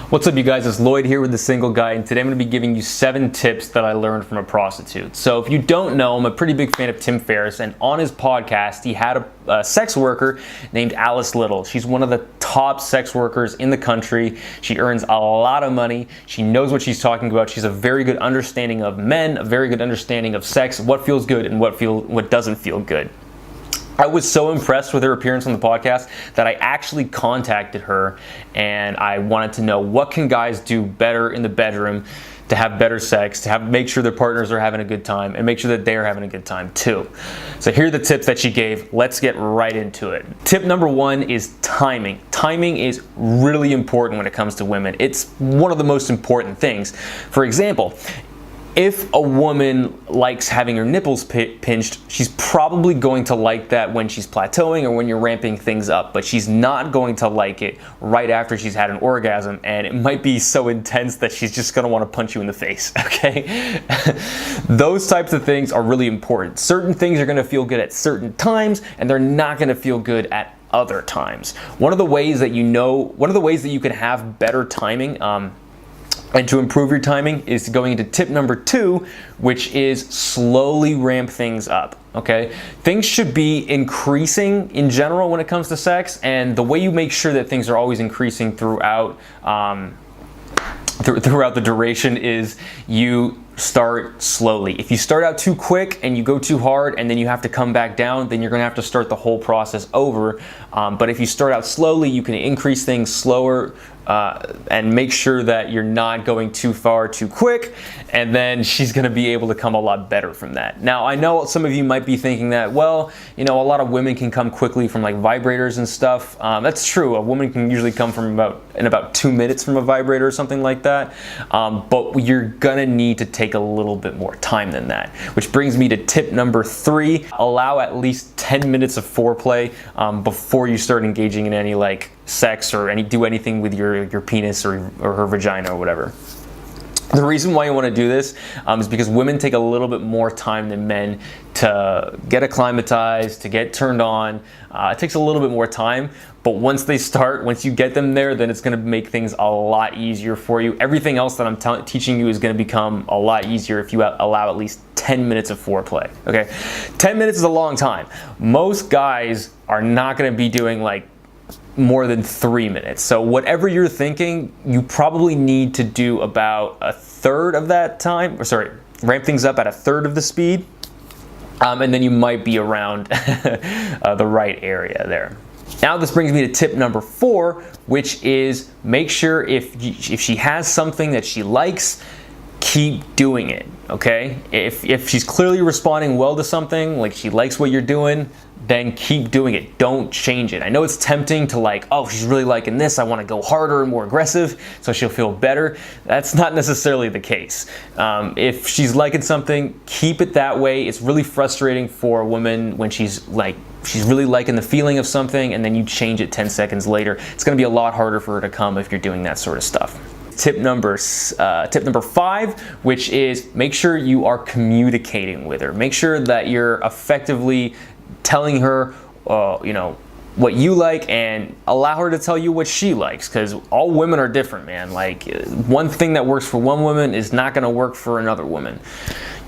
What's up, you guys? It's Lloyd here with The Single Guy, and today I'm going to be giving you 7 tips that I learned from a prostitute. So if you don't know, I'm a pretty big fan of Tim Ferriss, and on his podcast he had a sex worker named Alice Little. She's one of the top sex workers in the country. She earns a lot of money. She knows what she's talking about. She's a very good understanding of men, a very good understanding of sex, what feels good and what doesn't feel good. I was so impressed with her appearance on the podcast that I actually contacted her and I wanted to know, what can guys do better in the bedroom to have better sex, to make sure their partners are having a good time, and make sure that they're having a good time too. So here are the tips that she gave. Let's get right into it. Tip number 1 is timing. Timing is really important when it comes to women. It's one of the most important things. For example, if a woman likes having her nipples pinched, she's probably going to like that when she's plateauing or when you're ramping things up, but she's not going to like it right after she's had an orgasm, and it might be so intense that she's just going to want to punch you in the face, okay? Those types of things are really important. Certain things are going to feel good at certain times, and they're not going to feel good at other times. One of the ways that you can have better timing, and to improve your timing, is going into tip number 2, which is slowly ramp things up, okay? Things should be increasing in general when it comes to sex, and the way you make sure that things are always increasing throughout the duration is you start slowly. If you start out too quick and you go too hard and then you have to come back down, then you're gonna have to start the whole process over. But if you start out slowly, you can increase things slower and make sure that you're not going too far too quick, and then she's gonna be able to come a lot better from that. Now, I know some of you might be thinking that, well, you know, a lot of women can come quickly from like vibrators and stuff. That's true. A woman can usually come from about 2 minutes from a vibrator or something like that. But you're gonna need to take a little bit more time than that. Which brings me to tip number 3. Allow at least 10 minutes of foreplay before you start engaging in any like sex or do anything with your penis or her vagina or whatever. The reason why you want to do this is because women take a little bit more time than men to get acclimatized, to get turned on. It takes a little bit more time, but once you get them there, then it's going to make things a lot easier for you. Everything else that I'm teaching you is going to become a lot easier if you allow at least 10 minutes of foreplay, okay? 10 minutes is a long time. Most guys are not going to be doing like more than 3 minutes. So whatever you're thinking, you probably need to do about a third of that time, ramp things up at a third of the speed, and then you might be around the right area there. Now this brings me to tip number 4, which is make sure if she has something that she likes, keep doing it, okay? If she's clearly responding well to something, like she likes what you're doing, then keep doing it. Don't change it. I know it's tempting to like, oh, she's really liking this, I want to go harder and more aggressive so she'll feel better. That's not necessarily the case. If she's liking something, keep it that way. It's really frustrating for a woman when she's really liking the feeling of something and then you change it 10 seconds later. It's going to be a lot harder for her to come if you're doing that sort of stuff. Tip number 5, which is make sure you are communicating with her. Make sure that you're effectively telling her, you know, what you like, and allow her to tell you what she likes, because all women are different, man. Like, one thing that works for one woman is not going to work for another woman.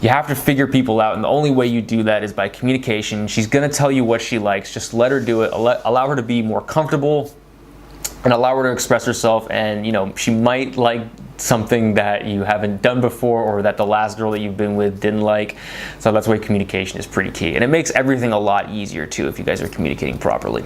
You have to figure people out, and the only way you do that is by communication. She's going to tell you what she likes. Just let her do it. Allow her to be more comfortable and allow her to express herself, and you know, she might like something that you haven't done before or that the last girl that you've been with didn't like. So that's why communication is pretty key, and it makes everything a lot easier too if you guys are communicating properly.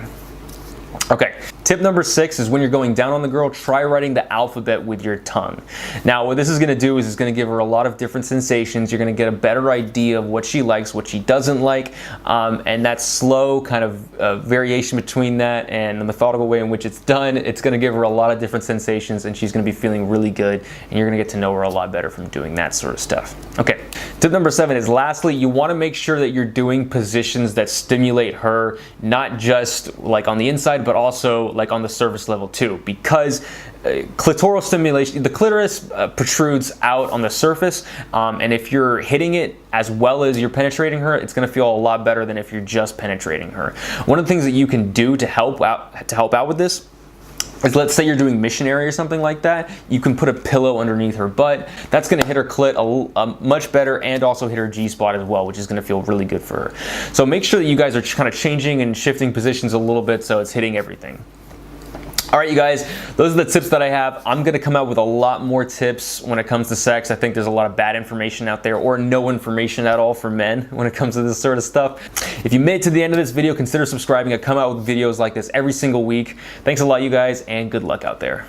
Okay, tip number 6 is when you're going down on the girl, try writing the alphabet with your tongue. Now what this is going to do is it's going to give her a lot of different sensations. You're going to get a better idea of what she likes, what she doesn't like, and that slow kind of variation between that and the methodical way in which it's done, it's going to give her a lot of different sensations, and she's going to be feeling really good, and you're going to get to know her a lot better from doing that sort of stuff. Okay, tip number 7 is lastly, you want to make sure that you're doing positions that stimulate her, not just like on the inside, but also like on the surface level too, because clitoral stimulation, the clitoris protrudes out on the surface, and if you're hitting it as well as you're penetrating her, it's going to feel a lot better than if you're just penetrating her. One of the things that you can do to help out with this is, let's say you're doing missionary or something like that, you can put a pillow underneath her butt. That's gonna hit her clit much better, and also hit her G-spot as well, which is gonna feel really good for her. So make sure that you guys are kind of changing and shifting positions a little bit so it's hitting everything. All right, you guys, those are the tips that I have. I'm gonna come out with a lot more tips when it comes to sex. I think there's a lot of bad information out there, or no information at all for men when it comes to this sort of stuff. If you made it to the end of this video, consider subscribing. I come out with videos like this every single week. Thanks a lot, you guys, and good luck out there.